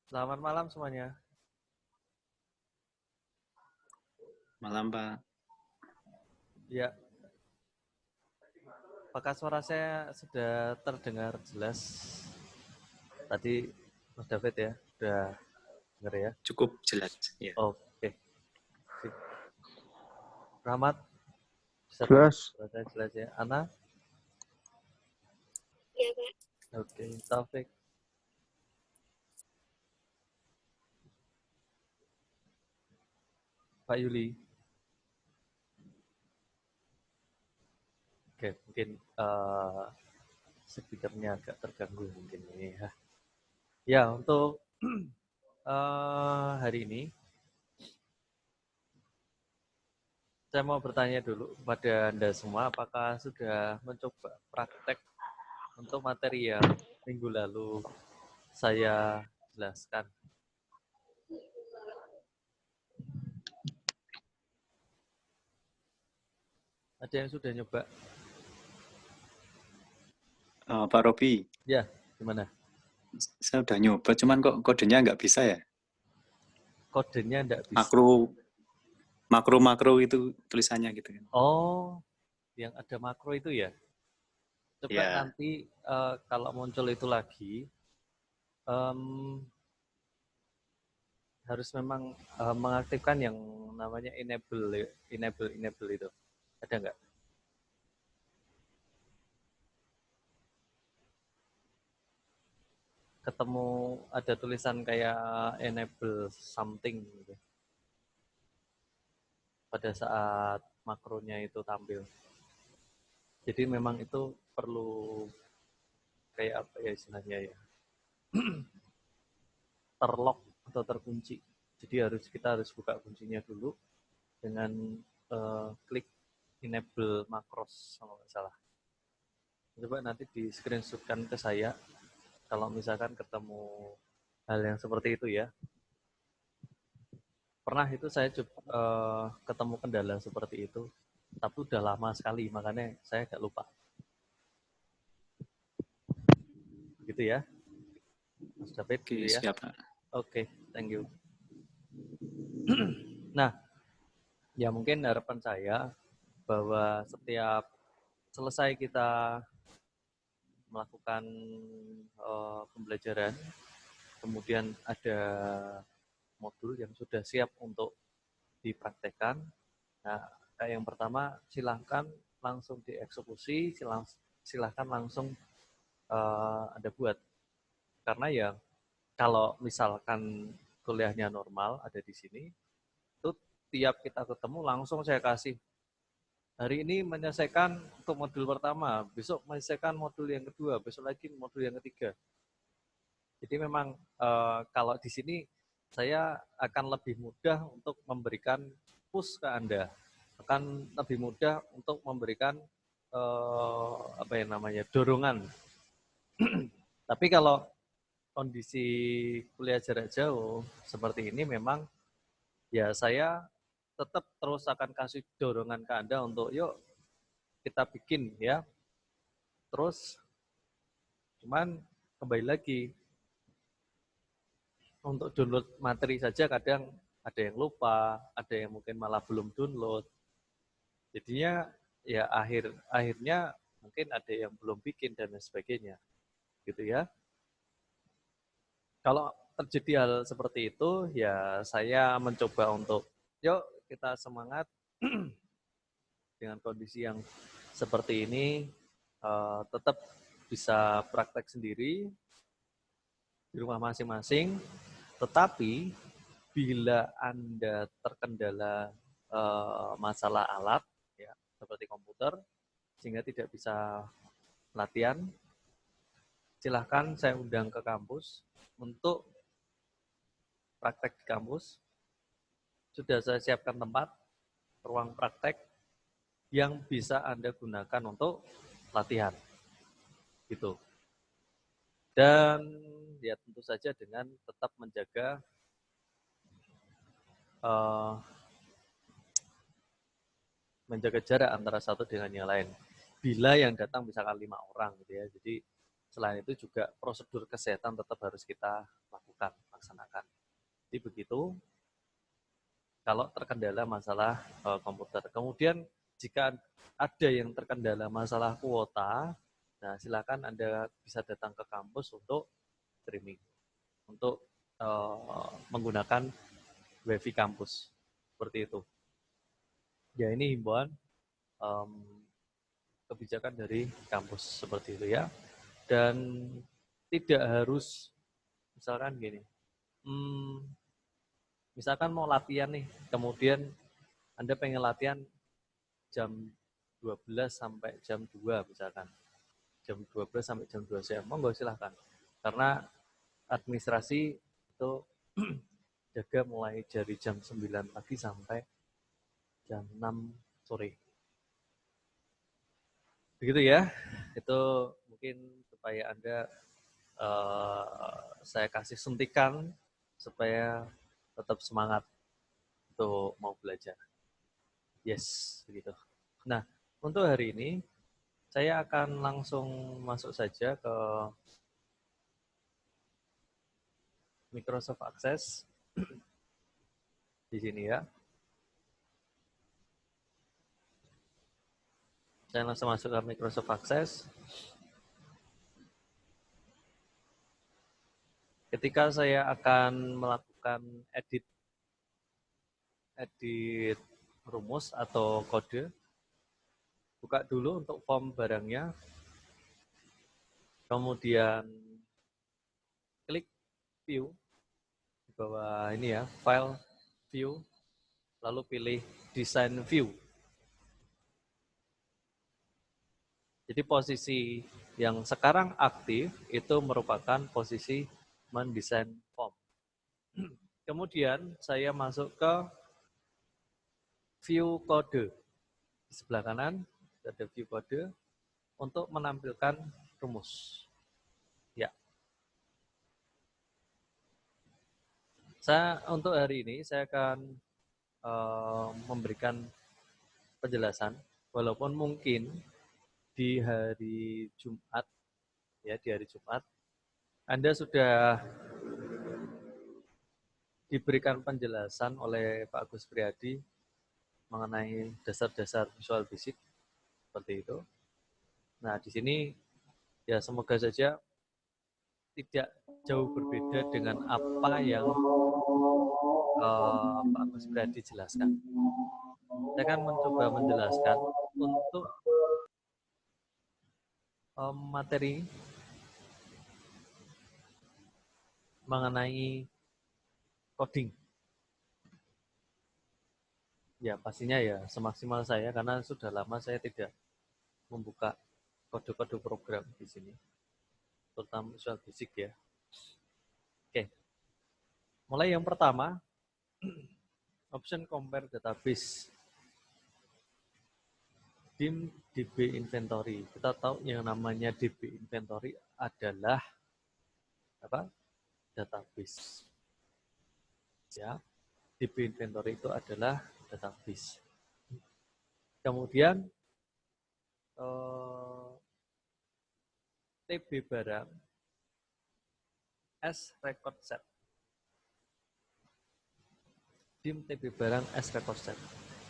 Selamat malam semuanya. Malam, Pak. Ya, apakah suara saya sudah terdengar jelas? Tadi Mas David ya, sudah dengar ya? Cukup jelas. Ya. Oke, sip. Rahmat, bisa dengar Jelas. suara saya jelas ya? Ana? Iya, Pak. Oke, Taufik. Pak Yuli. Oke, mungkin speakernya agak terganggu mungkin ini ya. Ya, untuk hari ini saya mau bertanya dulu kepada Anda semua, apakah sudah mencoba praktek untuk materi yang minggu lalu saya jelaskan? Ada yang sudah nyoba? Pak Robi, Ya, gimana? saya udah nyoba, cuman kok kodenya nggak bisa ya? Kodenya enggak bisa. Makro itu tulisannya gitu kan. Oh, yang ada makro itu ya? Coba Ya. nanti kalau muncul itu lagi, harus memang mengaktifkan yang namanya enable itu. Ada nggak? Ketemu ada tulisan kayak enable something gitu pada saat makronya itu tampil. Jadi memang itu perlu kayak apa ya istilahnya ya, terlock atau terkunci. Jadi kita harus buka kuncinya dulu dengan klik enable macros kalau nggak salah. Coba nanti di screenshotkan ke saya kalau misalkan ketemu hal yang seperti itu ya. Pernah itu saya ketemu kendala seperti itu, tapi udah lama sekali, makanya saya agak lupa. Begitu ya, Mas David. Oke, Gitu ya. siap, Pak. Oke, thank you. Nah, ya mungkin harapan saya bahwa setiap selesai kita melakukan pembelajaran, kemudian ada modul yang sudah siap untuk dipraktekkan. Nah, kayak yang pertama, silahkan langsung dieksekusi, silahkan langsung Anda buat. Karena ya, kalau misalkan kuliahnya normal ada di sini, itu tiap kita ketemu langsung saya kasih. Hari ini menyelesaikan untuk modul pertama, besok menyelesaikan modul yang kedua, besok lagi modul yang ketiga. Jadi memang kalau di sini saya akan lebih mudah untuk memberikan push ke Anda, akan lebih mudah untuk memberikan apa yang namanya dorongan. Tapi kalau kondisi kuliah jarak jauh seperti ini memang ya saya tetap terus akan kasih dorongan ke Anda untuk yuk kita bikin ya. Terus cuman kembali lagi untuk download materi saja kadang ada yang lupa, ada yang mungkin malah belum download. Jadinya ya akhirnya mungkin ada yang belum bikin dan lain sebagainya. Gitu ya. Kalau terjadi hal seperti itu, ya saya mencoba untuk yuk kita semangat dengan kondisi yang seperti ini, tetap bisa praktek sendiri di rumah masing-masing, tetapi bila Anda terkendala masalah alat, ya, seperti komputer, sehingga tidak bisa latihan, silahkan saya undang ke kampus untuk praktek di kampus. Sudah saya siapkan tempat, ruang praktek yang bisa Anda gunakan untuk latihan. Gitu. Dan ya tentu saja dengan tetap menjaga menjaga jarak antara satu dengan yang lain. Bila yang datang misalkan 5 orang gitu ya. Jadi selain itu juga prosedur kesehatan tetap harus kita lakukan. laksanakan. Jadi begitu kalau terkendala masalah komputer. Kemudian jika ada yang terkendala masalah kuota, nah silakan Anda bisa datang ke kampus untuk streaming, untuk menggunakan WiFi kampus, seperti itu. Ya ini himbauan kebijakan dari kampus seperti itu ya. Dan tidak harus, misalkan gini, misalkan mau latihan nih, kemudian Anda pengen latihan jam 12 sampai jam 2 misalkan. Jam 12 sampai jam 2 siang, monggo silahkan. Karena administrasi itu jaga mulai dari jam 9 pagi sampai jam 6 sore. Begitu ya, itu mungkin supaya Anda saya kasih suntikan supaya tetap semangat untuk mau belajar. Yes, begitu. Nah, untuk hari ini saya akan langsung masuk saja ke Microsoft Access di sini ya. Saya langsung masuk ke Microsoft Access. Ketika saya akan melakukan edit rumus atau kode, buka dulu untuk form barangnya, kemudian klik view di bawah ini ya, file view, lalu pilih design view. Jadi posisi yang sekarang aktif itu merupakan posisi mendesain form. Kemudian saya masuk ke view kode. Di sebelah kanan ada view kode untuk menampilkan rumus. Ya. Untuk hari ini saya akan memberikan penjelasan, walaupun mungkin di hari Jumat, ya di hari Jumat, Anda sudah diberikan penjelasan oleh Pak Agus Priadi mengenai dasar-dasar visual basic seperti itu. Nah, di sini ya semoga saja tidak jauh berbeda dengan apa yang Pak Agus Priadi jelaskan. Saya akan mencoba menjelaskan untuk materi mengenai coding. Ya, pastinya ya semaksimal saya karena sudah lama saya tidak membuka kode-kode program di sini, terutama Visual Basic ya. Oke, mulai yang pertama, option compare database. DIM DB inventory. Kita tahu yang namanya DB inventory adalah apa? Database. Ya, DB inventory itu adalah database. Kemudian TB barang as record set. DIM TB barang as record set.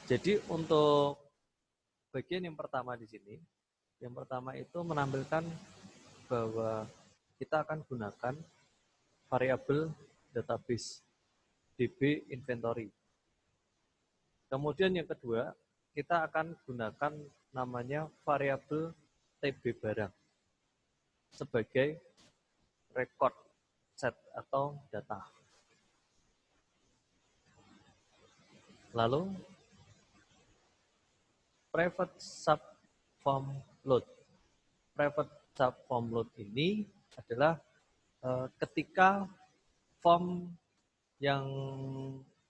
Jadi untuk bagian yang pertama di sini, yang pertama itu menampilkan bahwa kita akan gunakan variabel database DB inventory. Kemudian yang kedua, kita akan gunakan namanya variabel TB barang sebagai record set atau data. Lalu private subform load. Private subform load ini adalah ketika form yang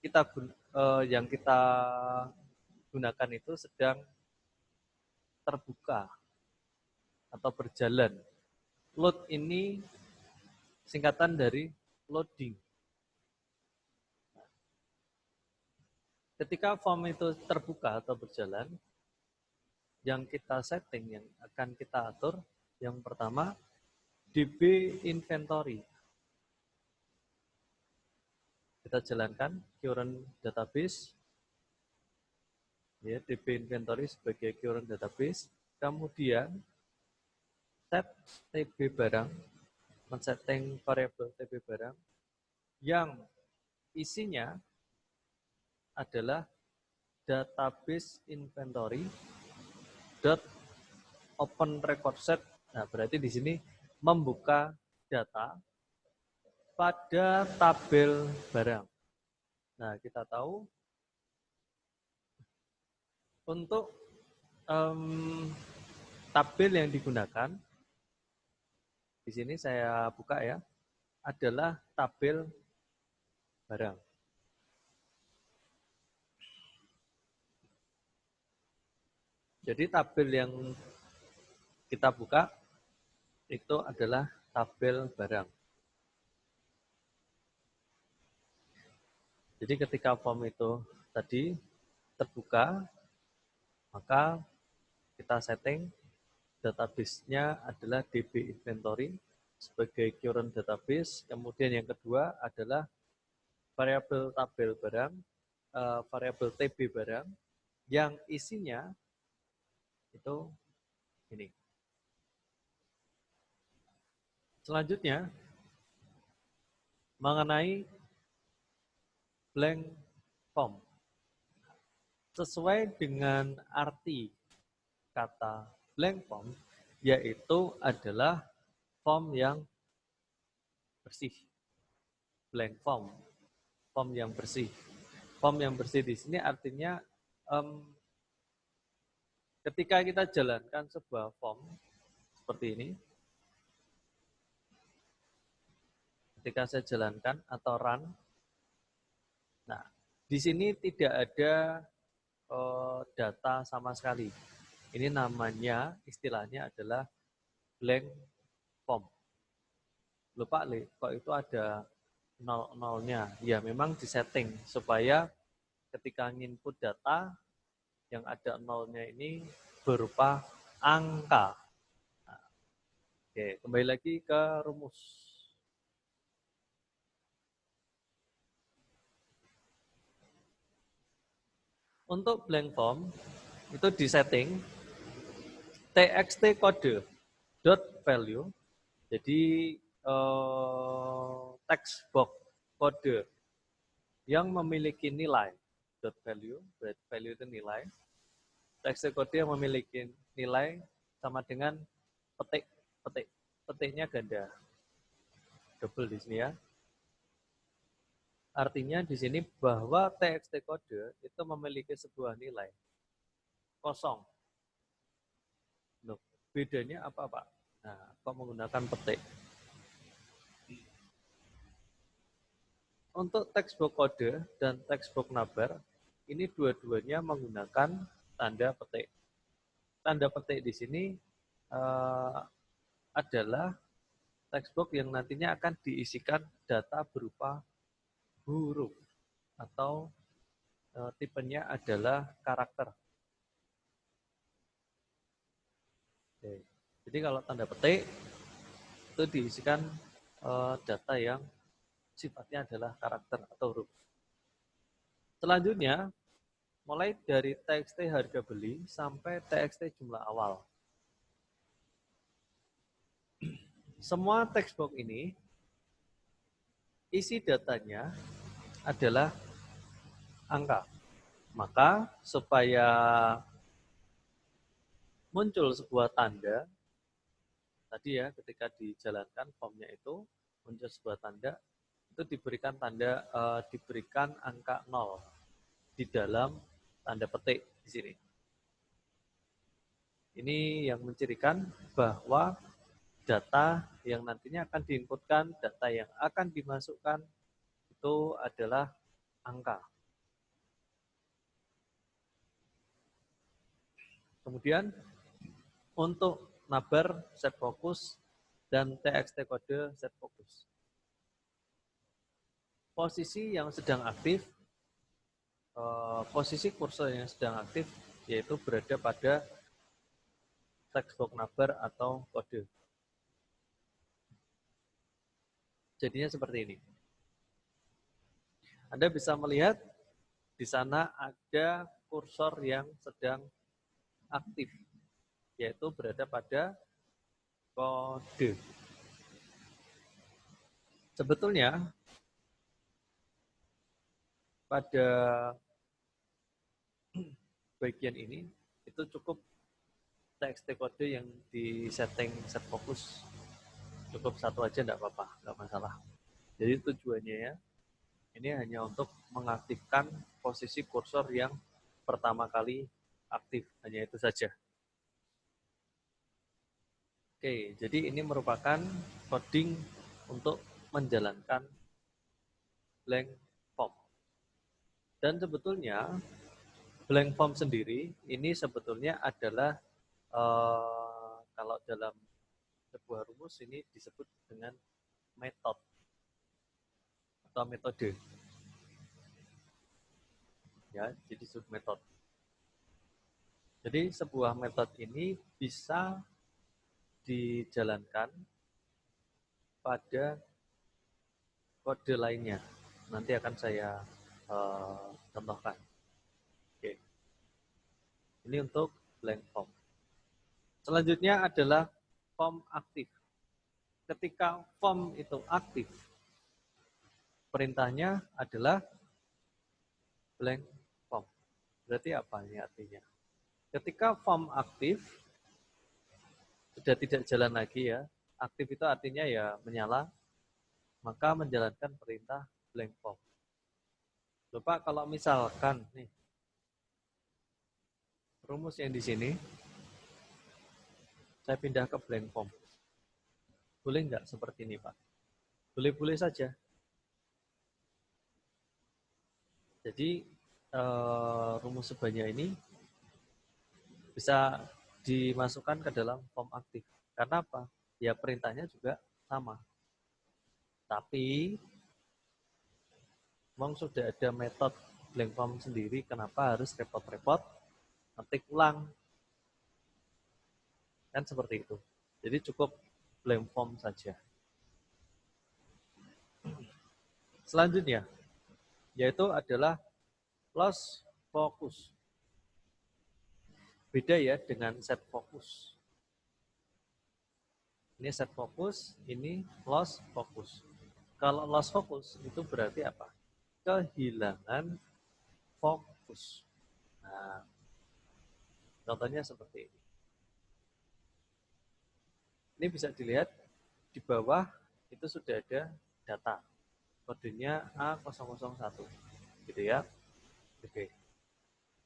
kita gunakan itu sedang terbuka atau berjalan. Load ini singkatan dari loading. Ketika form itu terbuka atau berjalan, yang kita setting, yang akan kita atur, yang pertama DB inventory. Kita jalankan current database, ya, DB inventory sebagai current database. Kemudian set TB barang, men-setting variabel TB barang yang isinya adalah database inventory dot open record set. Nah, berarti di sini membuka data pada tabel barang. Nah, kita tahu untuk tabel yang digunakan, di sini saya buka ya, adalah tabel barang. Jadi tabel yang kita buka itu adalah tabel barang. Jadi ketika form itu tadi terbuka, maka kita setting database-nya adalah DB inventory sebagai current database. Kemudian yang kedua adalah variabel tabel barang, variabel TB barang yang isinya itu ini. Selanjutnya mengenai blank form. Sesuai dengan arti kata blank form, yaitu adalah form yang bersih. Blank form, form yang bersih. Form yang bersih di sini artinya ketika kita jalankan sebuah form seperti ini, ketika saya jalankan atau run, nah di sini tidak ada data sama sekali. Ini namanya, istilahnya adalah blank form. Lupa, kok itu ada nol-nolnya. Ya, memang disetting supaya ketika input data yang ada nolnya ini berupa angka. Nah, oke, kembali lagi ke rumus. Untuk blank form itu disetting txt kode dot value. Jadi text box kode yang memiliki nilai dot value, berarti value itu nilai. Text kode yang memiliki nilai sama dengan petik. Petiknya ganda. Double di sini ya. Artinya di sini bahwa txt kode itu memiliki sebuah nilai kosong. Loh, bedanya apa, Pak? Nah, kok menggunakan petik? Untuk textbook kode dan textbook nabar, ini dua-duanya menggunakan tanda petik. Tanda petik di sini adalah textbook yang nantinya akan diisikan data berupa huruf atau tipenya adalah karakter. Oke. Jadi kalau tanda petik itu diisikan data yang sifatnya adalah karakter atau huruf. Selanjutnya, mulai dari txt harga beli sampai txt jumlah awal. Semua textbox ini isi datanya adalah angka. Maka supaya muncul sebuah tanda, tadi ya ketika dijalankan formnya itu muncul sebuah tanda, itu diberikan tanda diberikan angka 0 di dalam tanda petik di sini. Ini yang mencirikan bahwa data yang nantinya akan diinputkan, data yang akan dimasukkan itu adalah angka. Kemudian untuk nabar set fokus dan txt kode set fokus. Posisi yang sedang aktif, posisi kursor yang sedang aktif yaitu berada pada textbox nabar atau kode. Jadinya seperti ini. Anda bisa melihat di sana ada kursor yang sedang aktif, yaitu berada pada kode. Sebetulnya pada bagian ini itu cukup TXT kode yang di setting set fokus, cukup satu aja enggak apa-apa, enggak masalah. Jadi tujuannya ya, ini hanya untuk mengaktifkan posisi kursor yang pertama kali aktif, hanya itu saja. Oke, jadi ini merupakan coding untuk menjalankan blank form. Dan sebetulnya blank form sendiri ini sebetulnya adalah kalau dalam sebuah rumus ini disebut dengan metode atau metode. Ya, jadi submetode. Jadi sebuah metode ini bisa dijalankan pada kode lainnya. Nanti akan saya contohkan. Oke. Ini untuk blank form. Selanjutnya adalah form aktif. Ketika form itu aktif, perintahnya adalah blank form. Berarti apa ini artinya? Ketika form aktif, sudah tidak jalan lagi ya. Aktif itu artinya ya menyala, maka menjalankan perintah blank form. Lupa kalau misalkan nih rumus yang di sini saya pindah ke blank form. Boleh nggak seperti ini, Pak? Boleh-boleh saja. Jadi rumus sebanyak ini bisa dimasukkan ke dalam form aktif. Karena apa? Ya perintahnya juga sama. Tapi memang sudah ada metode blank form sendiri, kenapa harus repot-repot ngetik ulang? Kan seperti itu. Jadi cukup blank form saja. Selanjutnya, yaitu adalah loss focus. Beda ya dengan set focus. Ini set focus, ini loss focus. Kalau loss focus itu berarti apa? Kehilangan fokus. Nah, contohnya seperti ini. Ini bisa dilihat di bawah itu sudah ada data. Kodenya A001. Gitu ya. Oke.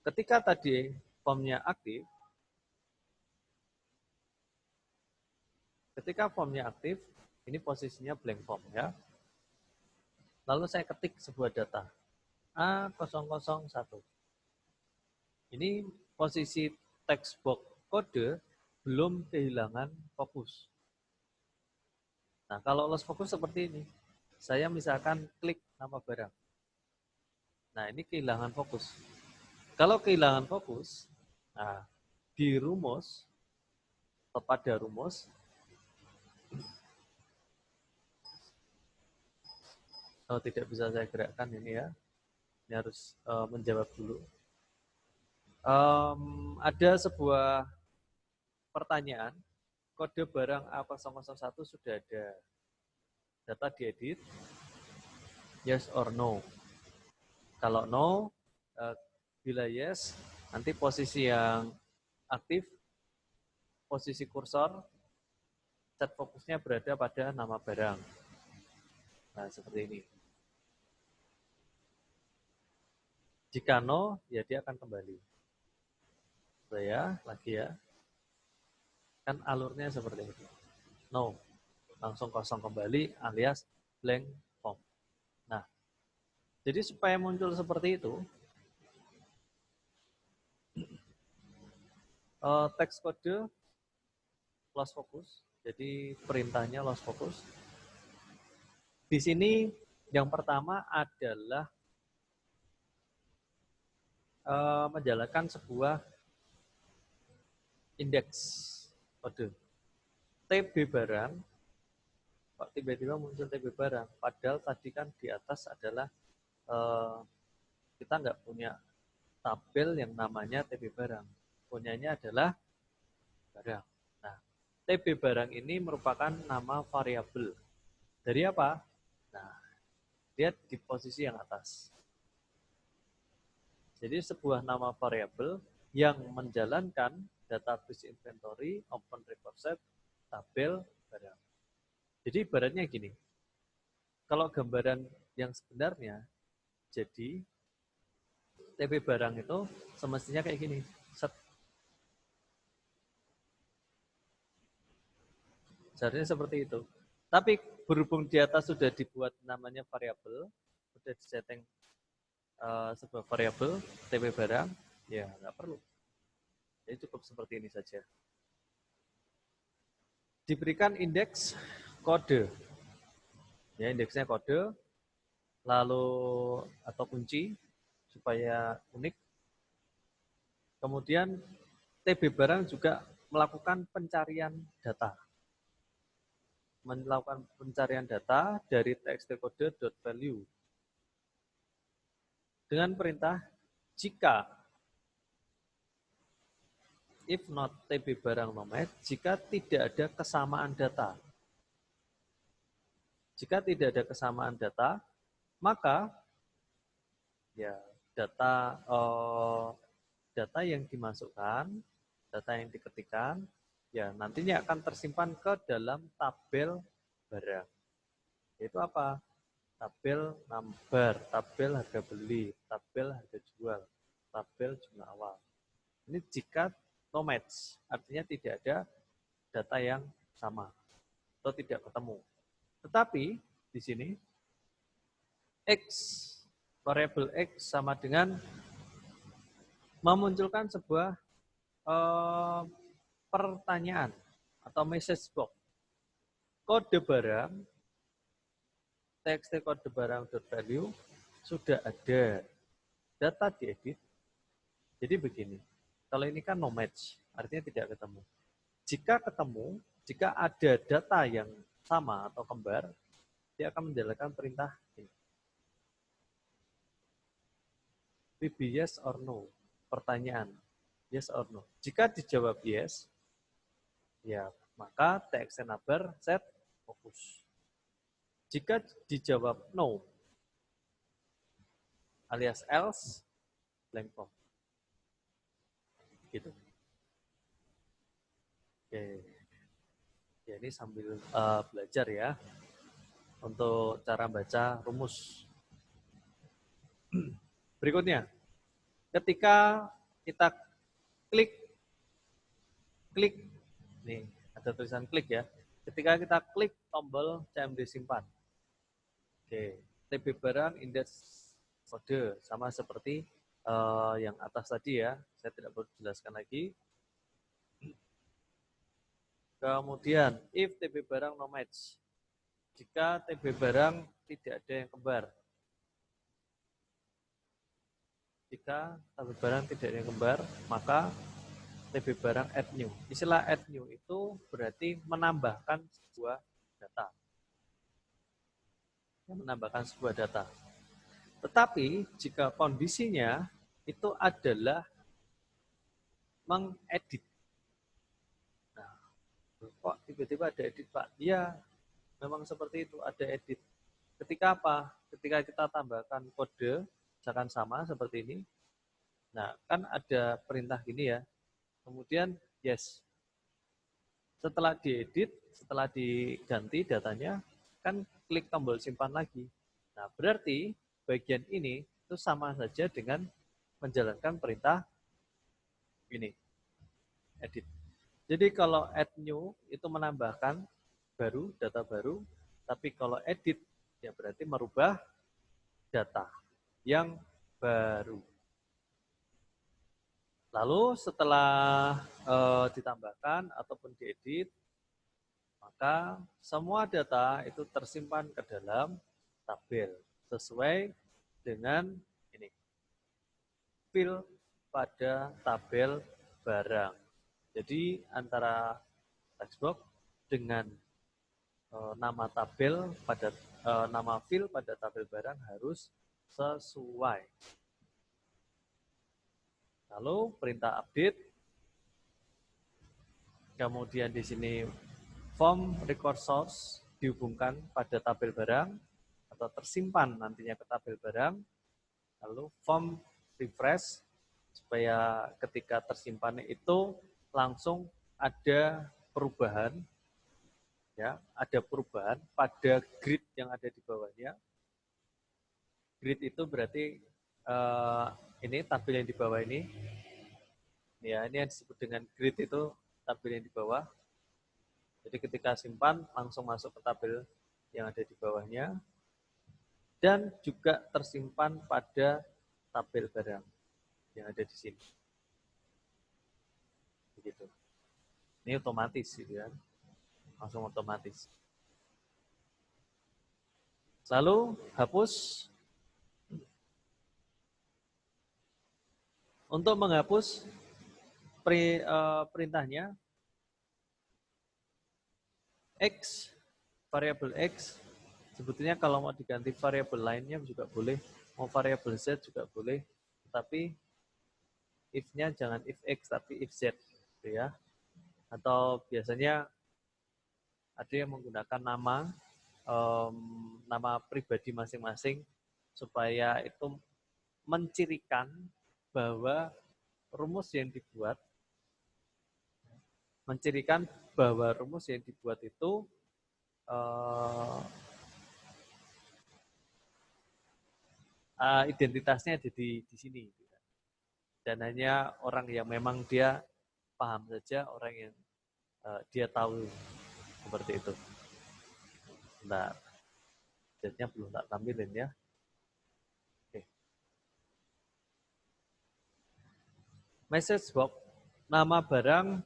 Ketika tadi formnya aktif, ini posisinya blank form ya. Lalu saya ketik sebuah data A001. Ini posisi text box kode belum kehilangan fokus. Nah, kalau lost fokus seperti ini. Saya misalkan klik nama barang. Nah, ini kehilangan fokus. Kalau kehilangan fokus, nah, di rumus, pada rumus, tidak bisa saya gerakkan ini ya. Ini harus menjawab dulu. Ada sebuah pertanyaan, kode barang A001 sudah ada. Data diedit, yes or no. Kalau no, bila yes, nanti posisi yang aktif, posisi kursor, set fokusnya berada pada nama barang. Nah, seperti ini. Jika no, ya dia akan kembali. Saya lagi ya. Kan alurnya seperti itu. No, langsung kosong kembali alias blank form. Nah, jadi supaya muncul seperti itu, teks kode loss focus. Jadi perintahnya loss focus. Di sini yang pertama adalah menjalankan sebuah indeks kode. TB barang, kok tiba-tiba muncul TB barang, padahal tadi kan di atas adalah kita nggak punya tabel yang namanya TB barang. Punyanya adalah barang. Nah, TB barang ini merupakan nama variabel. Dari apa? Nah, lihat di posisi yang atas. Jadi sebuah nama variabel yang menjalankan database inventory, open record set, tabel barang. Jadi ibaratnya gini, kalau gambaran yang sebenarnya, jadi TB barang itu semestinya kayak gini. Set. Seharusnya seperti itu. Tapi berhubung di atas sudah dibuat namanya variabel, sudah disetting sebuah variabel TB barang, ya nggak perlu. Jadi cukup seperti ini saja. Diberikan indeks kode. Ya, indeksnya kode, lalu atau kunci supaya unik. Kemudian TB barang juga melakukan pencarian data. Melakukan pencarian data dari txtkode.value dengan perintah jika if not TB barang no match, jika tidak ada kesamaan data. Jika tidak ada kesamaan data, maka ya data yang dimasukkan, data yang diketikkan, ya nantinya akan tersimpan ke dalam tabel barang. Yaitu apa? Tabel number, tabel harga beli, tabel harga jual, tabel jumlah awal. Ini jika no match, artinya tidak ada data yang sama atau tidak ketemu. Tetapi di sini X, variabel X sama dengan memunculkan sebuah pertanyaan atau message box. Kode barang, txt kode barang.value sudah ada, data diedit. Jadi begini, kalau ini kan no match, artinya tidak ketemu. Jika ketemu, jika ada data yang sama atau kembar, dia akan menjalankan perintah ini. VB yes or no, pertanyaan yes or no. Jika dijawab yes, ya maka txt number set fokus. Jika dijawab no, alias else, blank form. Gitu. Oke. Ya, ini sambil belajar ya untuk cara baca rumus. Berikutnya, ketika kita klik, nih ada tulisan klik ya. Ketika kita klik tombol CMD simpan, oke, TB barang indeks kode sama seperti yang atas tadi ya. Saya tidak perlu jelaskan lagi. Kemudian, if TB barang no match, jika TB barang tidak ada yang kembar. Jika TB barang tidak ada yang kembar, maka TB barang add new. Istilah add new itu berarti menambahkan sebuah data. Menambahkan sebuah data. Tetapi jika kondisinya itu adalah mengedit. Nah, kok tiba-tiba ada edit, Pak? Iya, memang seperti itu, ada edit. Ketika apa? Ketika kita tambahkan kode, misalkan sama seperti ini. Nah, kan ada perintah gini ya. Kemudian yes. Setelah diedit, setelah diganti datanya, kan klik tombol simpan lagi. Nah, berarti bagian ini itu sama saja dengan menjalankan perintah ini, edit. Jadi kalau add new itu menambahkan baru, data baru, tapi kalau edit ya berarti merubah data yang baru. Lalu setelah ditambahkan ataupun diedit, maka semua data itu tersimpan ke dalam tabel sesuai dengan ini, fill pada tabel barang. Jadi antara textbox dengan nama tabel pada nama fill pada tabel barang harus sesuai. Lalu perintah update. Kemudian di sini form record source dihubungkan pada tabel barang atau tersimpan nantinya ke tabel barang. Lalu form refresh supaya ketika tersimpan itu langsung ada perubahan, ya, ada perubahan pada grid yang ada di bawahnya. Grid itu berarti ini tabel yang di bawah ini, ya, ini yang disebut dengan grid itu tabel yang di bawah. Jadi ketika simpan langsung masuk ke tabel yang ada di bawahnya dan juga tersimpan pada tabel barang yang ada di sini. Begitu. Ini otomatis gitu kan. Langsung otomatis. Lalu hapus. Untuk menghapus perintahnya X, variabel X, sebetulnya kalau mau diganti variabel lainnya juga boleh, mau variabel Z juga boleh, tapi if-nya jangan if X tapi if Z, gitu ya. Atau biasanya ada yang menggunakan nama pribadi masing-masing supaya itu mencirikan bahwa rumus yang dibuat itu identitasnya ada di sini. Dan hanya orang yang memang dia paham saja, orang yang dia tahu seperti itu. Nah, jadinya belum tak tampilin ya. Oke. Message box, nama barang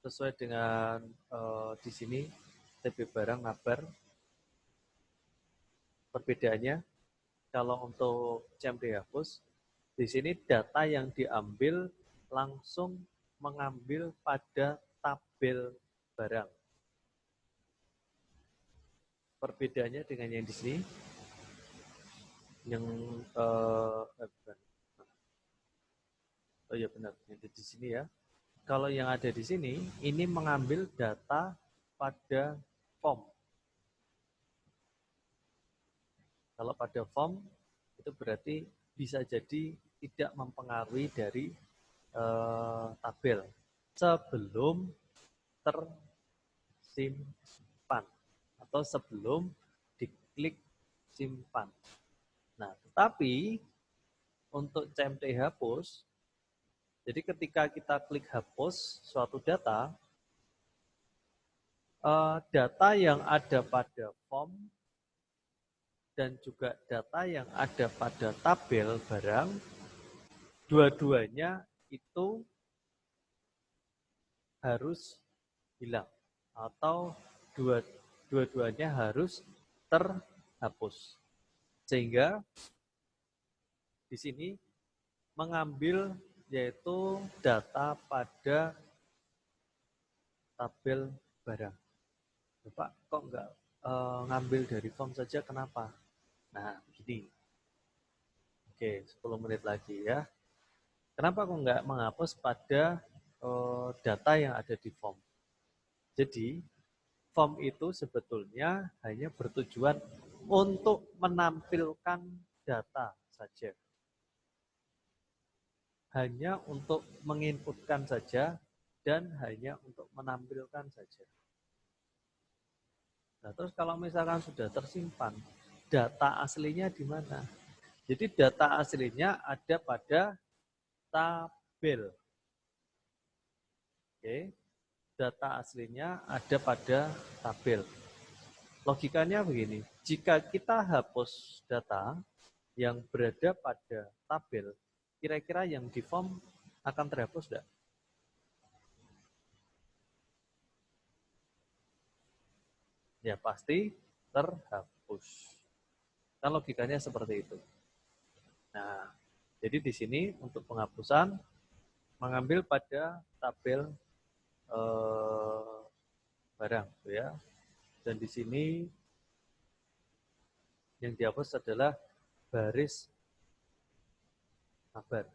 sesuai dengan di sini TB barang ngabar. Perbedaannya kalau untuk CMD hapus, di sini data yang diambil langsung mengambil pada tabel barang. Perbedaannya dengan yang di sini, yang oh ya benar, yang di sini ya. Kalau yang ada di sini, ini mengambil data pada form. Kalau pada form, itu berarti bisa jadi tidak mempengaruhi dari tabel sebelum tersimpan atau sebelum diklik simpan. Nah, tetapi untuk CMD hapus, jadi ketika kita klik hapus suatu data, data yang ada pada form dan juga data yang ada pada tabel barang, dua-duanya itu harus hilang atau dua-duanya harus terhapus. Sehingga di sini mengambil yaitu data pada tabel barang. Bapak kok enggak ngambil dari form saja, kenapa? Nah, begini. Oke, 10 menit lagi ya. Kenapa kok enggak menghapus pada data yang ada di form? Jadi, form itu sebetulnya hanya bertujuan untuk menampilkan data saja. Hanya untuk menginputkan saja dan hanya untuk menampilkan saja. Nah, terus kalau misalkan sudah tersimpan, data aslinya di mana? Jadi data aslinya ada pada tabel. Oke. Data aslinya ada pada tabel. Logikanya begini, jika kita hapus data yang berada pada tabel, kira-kira yang di form akan terhapus enggak? Ya pasti terhapus. Kan logikanya seperti itu. Nah, jadi di sini untuk penghapusan mengambil pada tabel barang, ya. Dan di sini yang dihapus adalah baris kabar.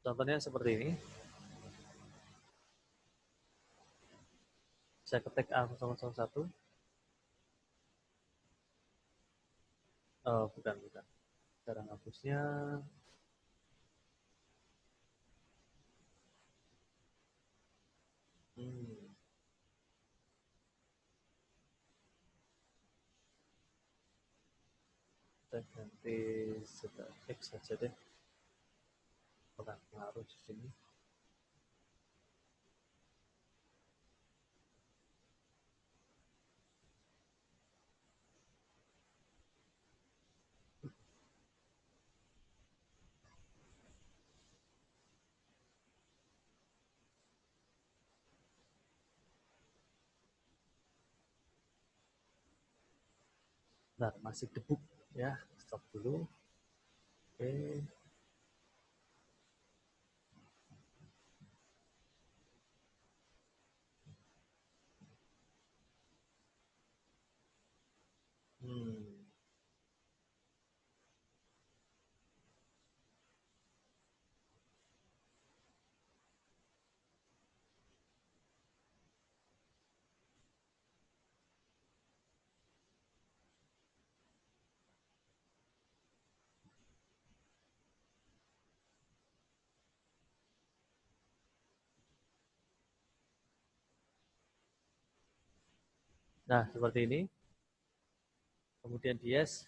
Contohnya seperti ini. Saya ketik A001. Oh, bukan. Cara hapusnya. Kita ganti sudah X saja deh. Bukan pengaruh di sini. Nah, masih debuk ya, stop dulu. Oke. Nah, seperti ini. Kemudian yes.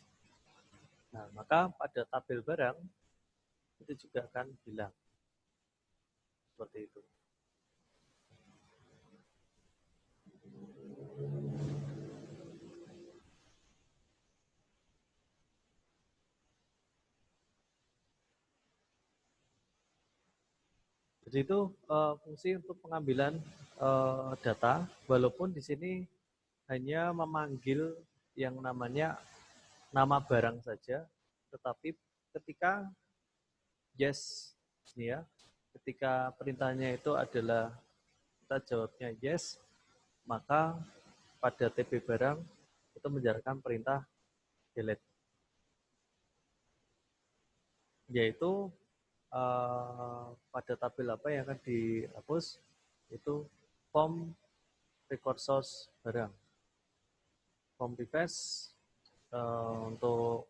Nah, maka pada tabel barang itu juga akan hilang. Seperti itu. Jadi itu fungsi untuk pengambilan data, walaupun di sini hanya memanggil yang namanya nama barang saja, tetapi ketika yes, ini ya, ketika perintahnya itu adalah kita jawabnya yes, maka pada TB barang itu menjalankan perintah delete, yaitu pada tabel apa yang akan dihapus itu form record source barang, form refresh untuk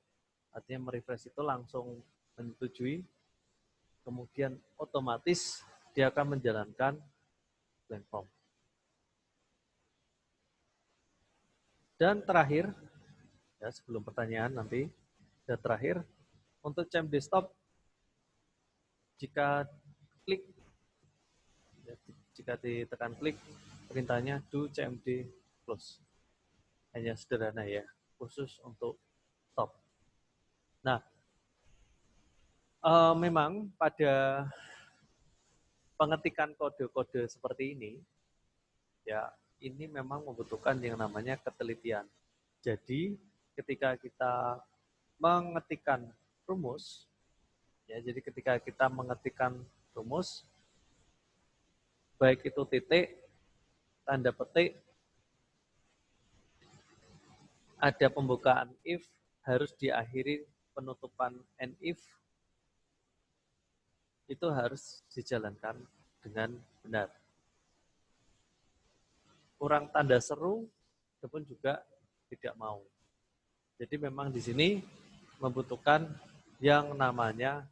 artinya merefresh itu langsung menyetujui, kemudian otomatis dia akan menjalankan blank form. Dan terakhir, ya sebelum pertanyaan nanti, dan terakhir untuk CMD stop, jika klik, ya, jika ditekan klik, perintahnya do CMD close. Hanya sederhana ya, khusus untuk stop. Nah, memang pada pengetikan kode-kode seperti ini, ya ini memang membutuhkan yang namanya ketelitian. Jadi ketika kita mengetikkan rumus, ya jadi ketika kita mengetikkan rumus, baik itu titik, tanda petik, ada pembukaan if, harus diakhiri penutupan and if, itu harus dijalankan dengan benar. Kurang tanda seru, itu pun juga tidak mau. Jadi memang di sini membutuhkan yang namanya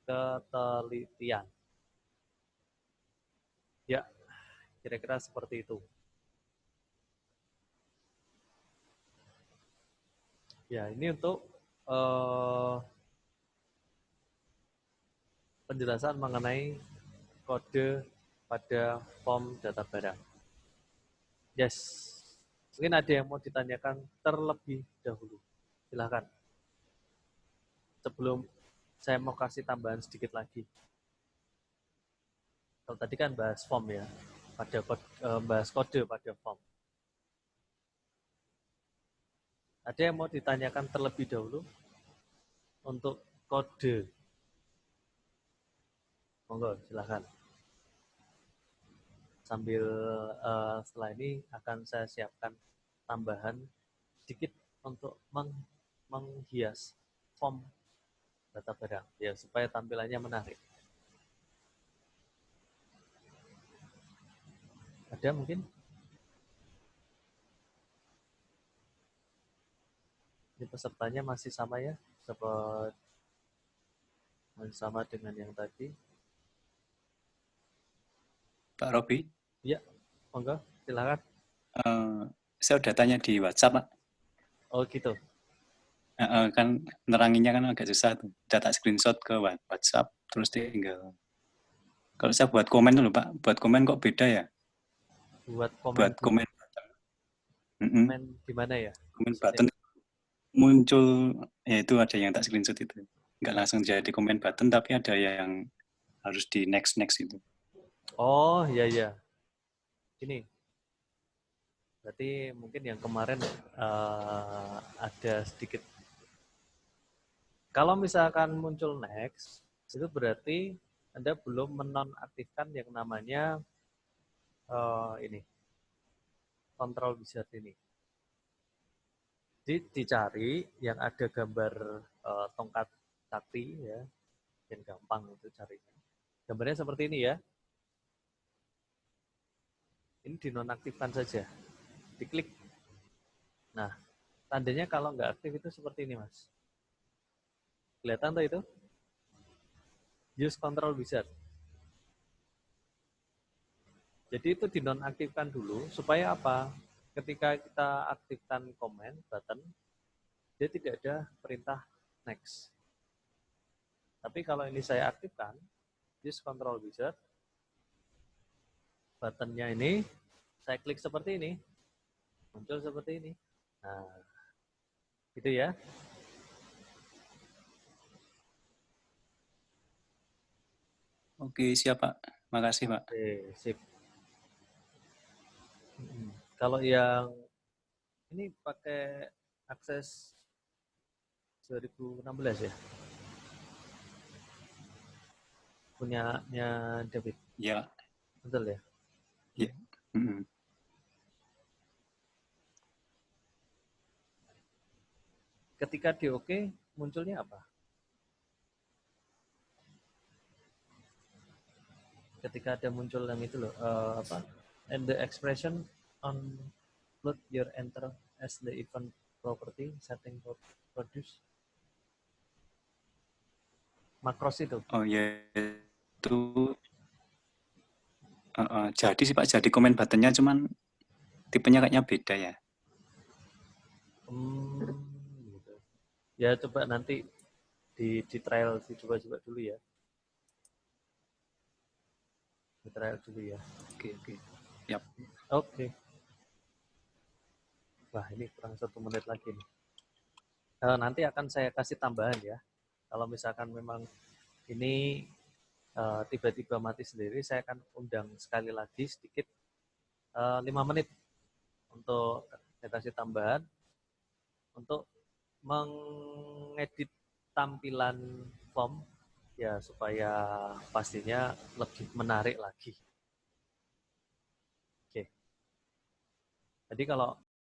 ketelitian. Ya, kira-kira seperti itu. Ya, ini untuk penjelasan mengenai kode pada form data barang. Yes. Mungkin ada yang mau ditanyakan terlebih dahulu. Silakan. Sebelum saya mau kasih tambahan sedikit lagi. Kalau tadi kan bahas form ya, pada bahas kode pada form. Ada yang mau ditanyakan terlebih dahulu untuk kode? Monggo, silakan. Sambil setelah ini akan saya siapkan tambahan sedikit untuk menghias form data barang ya supaya tampilannya menarik. Ada mungkin? Ini pesertanya masih sama ya, masih sama dengan yang tadi. Pak Robi, Ya, monggo, silakan. saya udah tanya di WhatsApp, Pak. Oh gitu. Kan neranginnya kan agak susah tuh. Udah tak screenshot ke WhatsApp, terus Oke. tinggal. Kalau saya buat komen dulu, Pak. Buat komen kok beda ya? Buat komen Buat dulu. komen. Komen di mana ya? Komen Maksudnya? button muncul, ya itu ada yang tak screenshot itu. Nggak langsung jadi komen button, tapi ada yang harus di next itu. Oh, iya iya. Ini. Berarti mungkin yang kemarin ada sedikit. Kalau misalkan muncul next, itu berarti Anda belum menonaktifkan yang namanya ini control wizard ini. Jadi dicari yang ada gambar tongkat sakti ya, yang gampang itu carinya. Gambarnya seperti ini ya. Ini dinonaktifkan saja, diklik. Nah, tandanya kalau nggak aktif itu seperti ini, Mas. Kelihatan tuh itu? Use control wizard. Jadi itu dinonaktifkan dulu supaya apa? Ketika kita aktifkan comment button, dia tidak ada perintah next. Tapi kalau ini saya aktifkan, use control wizard, buttonnya ini, saya klik seperti ini, muncul seperti ini. Nah, gitu ya. Oke, siap, Pak. Makasih, Pak. Oke, sip. Kalau yang ini pakai akses 2016 ya? Punyanya David. Ya. Betul ya? Ya. Ketika di OK, munculnya apa? Ketika ada muncul yang itu loh, apa? And the expression on load your enter as the event property setting for produce. Makros itu. Oh ya, itu jadi sih Pak, jadi komen buttonnya cuman tipenya kayaknya beda ya. Gitu. Ya coba nanti di trial, dicoba-coba dulu ya. Di trial dulu ya. Oke. Yap. Oke. Wah ini kurang 1 menit lagi nih. Nanti akan saya kasih tambahan ya. Kalau misalkan memang ini tiba-tiba mati sendiri, saya akan undang sekali lagi sedikit 5 menit untuk saya kasih tambahan untuk mengedit tampilan form ya supaya pastinya lebih menarik lagi. Oke. Jadi kalau